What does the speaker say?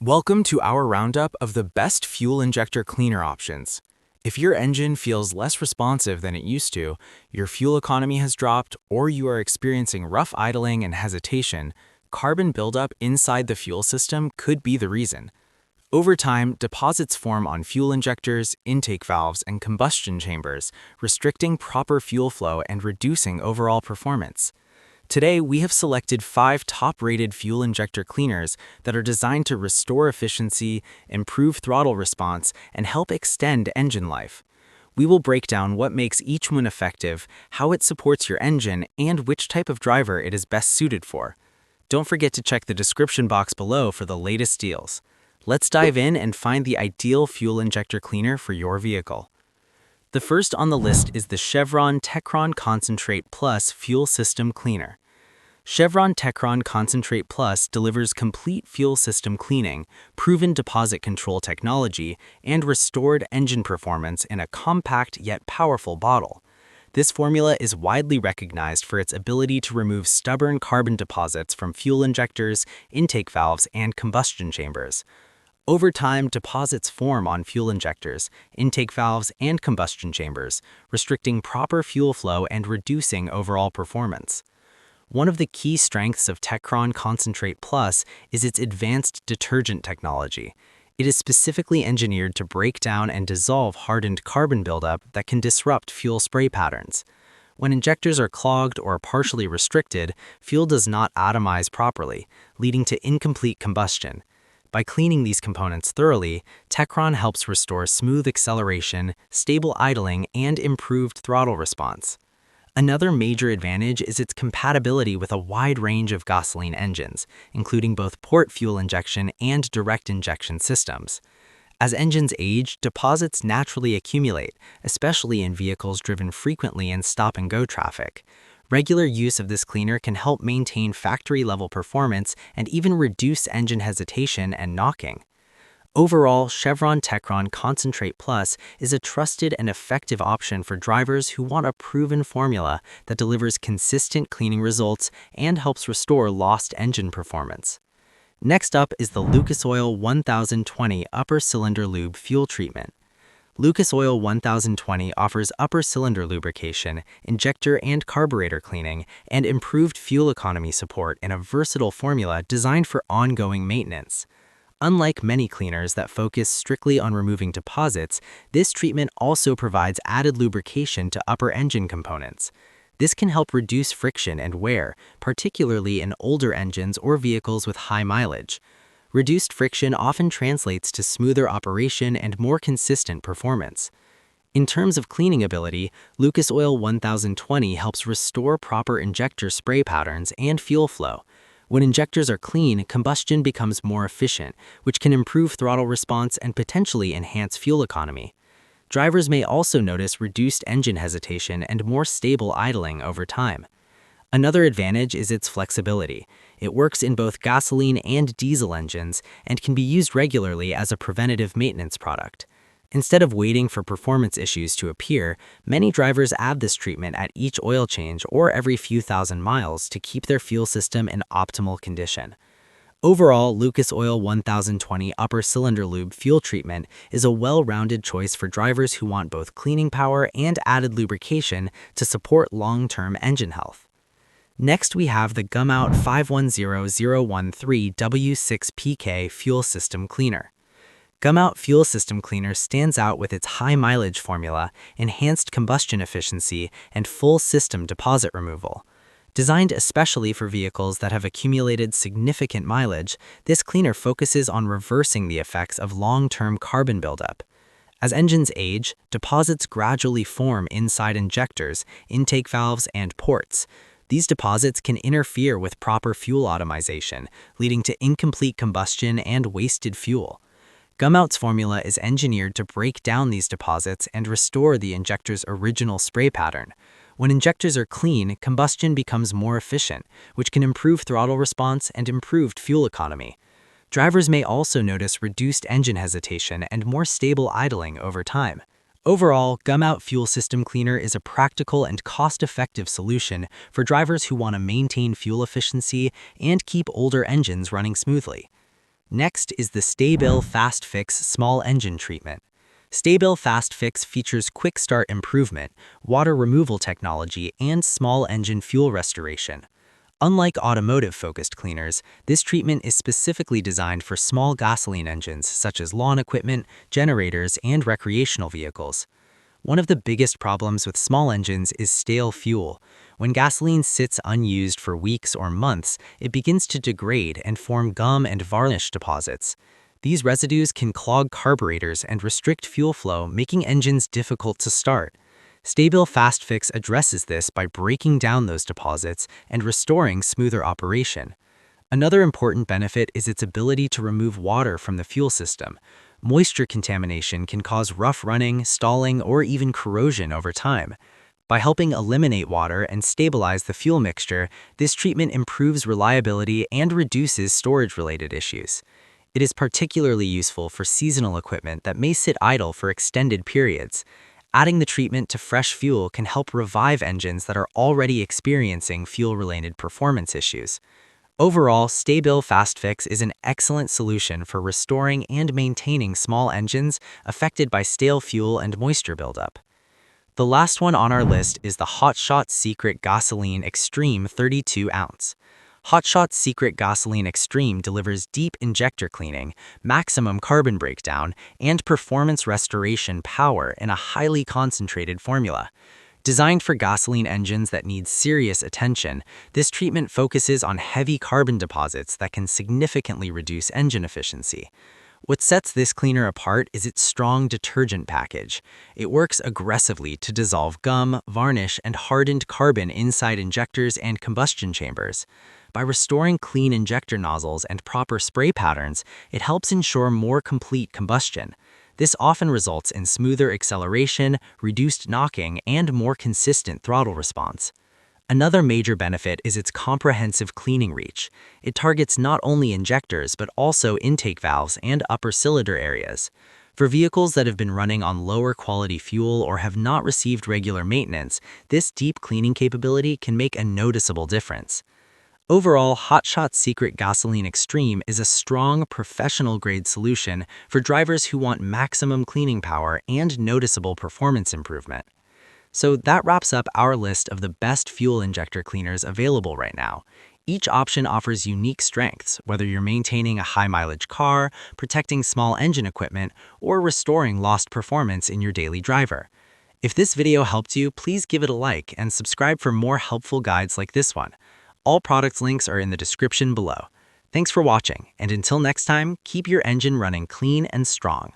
Welcome to our roundup of the best fuel injector cleaner options. If your engine feels less responsive than it used to, your fuel economy has dropped, or you are experiencing rough idling and hesitation, carbon buildup inside the fuel system could be the reason. Over time, deposits form on fuel injectors, intake valves, and combustion chambers, restricting proper fuel flow and reducing overall performance. Today, we have selected 5 top-rated fuel injector cleaners that are designed to restore efficiency, improve throttle response, and help extend engine life. We will break down what makes each one effective, how it supports your engine, and which type of driver it is best suited for. Don't forget to check the description box below for the latest deals. Let's dive in and find the ideal fuel injector cleaner for your vehicle. The first on the list is the Chevron Techron Concentrate Plus Fuel System Cleaner. Chevron Techron Concentrate Plus delivers complete fuel system cleaning, proven deposit control technology, and restored engine performance in a compact yet powerful bottle. This formula is widely recognized for its ability to remove stubborn carbon deposits from fuel injectors, intake valves, and combustion chambers. Over time, deposits form on fuel injectors, intake valves, and combustion chambers, restricting proper fuel flow and reducing overall performance. One of the key strengths of Techron Concentrate Plus is its advanced detergent technology. It is specifically engineered to break down and dissolve hardened carbon buildup that can disrupt fuel spray patterns. When injectors are clogged or partially restricted, fuel does not atomize properly, leading to incomplete combustion. By cleaning these components thoroughly, Techron helps restore smooth acceleration, stable idling, and improved throttle response. Another major advantage is its compatibility with a wide range of gasoline engines, including both port fuel injection and direct injection systems. As engines age, deposits naturally accumulate, especially in vehicles driven frequently in stop-and-go traffic. Regular use of this cleaner can help maintain factory-level performance and even reduce engine hesitation and knocking. Overall, Chevron Techron Concentrate Plus is a trusted and effective option for drivers who want a proven formula that delivers consistent cleaning results and helps restore lost engine performance. Next up is the Lucas Oil 1020 Upper Cylinder Lube Fuel Treatment. Lucas Oil 1020 offers upper cylinder lubrication, injector and carburetor cleaning, and improved fuel economy support in a versatile formula designed for ongoing maintenance. Unlike many cleaners that focus strictly on removing deposits, this treatment also provides added lubrication to upper engine components. This can help reduce friction and wear, particularly in older engines or vehicles with high mileage. Reduced friction often translates to smoother operation and more consistent performance. In terms of cleaning ability, Lucas Oil 1020 helps restore proper injector spray patterns and fuel flow. When injectors are clean, combustion becomes more efficient, which can improve throttle response and potentially enhance fuel economy. Drivers may also notice reduced engine hesitation and more stable idling over time. Another advantage is its flexibility. It works in both gasoline and diesel engines and can be used regularly as a preventative maintenance product. Instead of waiting for performance issues to appear, many drivers add this treatment at each oil change or every few thousand miles to keep their fuel system in optimal condition. Overall, Lucas Oil 1020 Upper Cylinder Lube Fuel Treatment is a well-rounded choice for drivers who want both cleaning power and added lubrication to support long-term engine health. Next, we have the Gumout 510013 W6PK Fuel System Cleaner. Gumout Fuel System Cleaner stands out with its high mileage formula, enhanced combustion efficiency, and full system deposit removal. Designed especially for vehicles that have accumulated significant mileage, this cleaner focuses on reversing the effects of long-term carbon buildup. As engines age, deposits gradually form inside injectors, intake valves, and ports. These deposits can interfere with proper fuel automation, leading to incomplete combustion and wasted fuel. Gumout's formula is engineered to break down these deposits and restore the injector's original spray pattern. When injectors are clean, combustion becomes more efficient, which can improve throttle response and improved fuel economy. Drivers may also notice reduced engine hesitation and more stable idling over time. Overall, Gumout Fuel System Cleaner is a practical and cost-effective solution for drivers who want to maintain fuel efficiency and keep older engines running smoothly. Next is the Stabil Fast Fix Small Engine Treatment. Stabil Fast Fix features quick start improvement, water removal technology, and small engine fuel restoration. Unlike automotive-focused cleaners, this treatment is specifically designed for small gasoline engines such as lawn equipment, generators, and recreational vehicles. One of the biggest problems with small engines is stale fuel. When gasoline sits unused for weeks or months, it begins to degrade and form gum and varnish deposits. These residues can clog carburetors and restrict fuel flow, making engines difficult to start. Stabil Fast Fix addresses this by breaking down those deposits and restoring smoother operation. Another important benefit is its ability to remove water from the fuel system. Moisture contamination can cause rough running, stalling, or even corrosion over time. By helping eliminate water and stabilize the fuel mixture, this treatment improves reliability and reduces storage-related issues. It is particularly useful for seasonal equipment that may sit idle for extended periods. Adding the treatment to fresh fuel can help revive engines that are already experiencing fuel-related performance issues. Overall, Stabil Fast Fix is an excellent solution for restoring and maintaining small engines affected by stale fuel and moisture buildup. The last one on our list is the HotShot Secret Gasoline Extreme 32 ounce. HotShot Secret Gasoline Extreme delivers deep injector cleaning, maximum carbon breakdown, and performance restoration power in a highly concentrated formula. Designed for gasoline engines that need serious attention, this treatment focuses on heavy carbon deposits that can significantly reduce engine efficiency. What sets this cleaner apart is its strong detergent package. It works aggressively to dissolve gum, varnish, and hardened carbon inside injectors and combustion chambers. By restoring clean injector nozzles and proper spray patterns, it helps ensure more complete combustion. This often results in smoother acceleration, reduced knocking, and more consistent throttle response. Another major benefit is its comprehensive cleaning reach. It targets not only injectors but also intake valves and upper cylinder areas. For vehicles that have been running on lower quality fuel or have not received regular maintenance, this deep cleaning capability can make a noticeable difference. Overall, HotShot Secret Gasoline Extreme is a strong, professional-grade solution for drivers who want maximum cleaning power and noticeable performance improvement. So that wraps up our list of the best fuel injector cleaners available right now. Each option offers unique strengths, whether you're maintaining a high-mileage car, protecting small engine equipment, or restoring lost performance in your daily driver. If this video helped you, please give it a like and subscribe for more helpful guides like this one. All products links are in the description below. Thanks for watching, and until next time, keep your engine running clean and strong.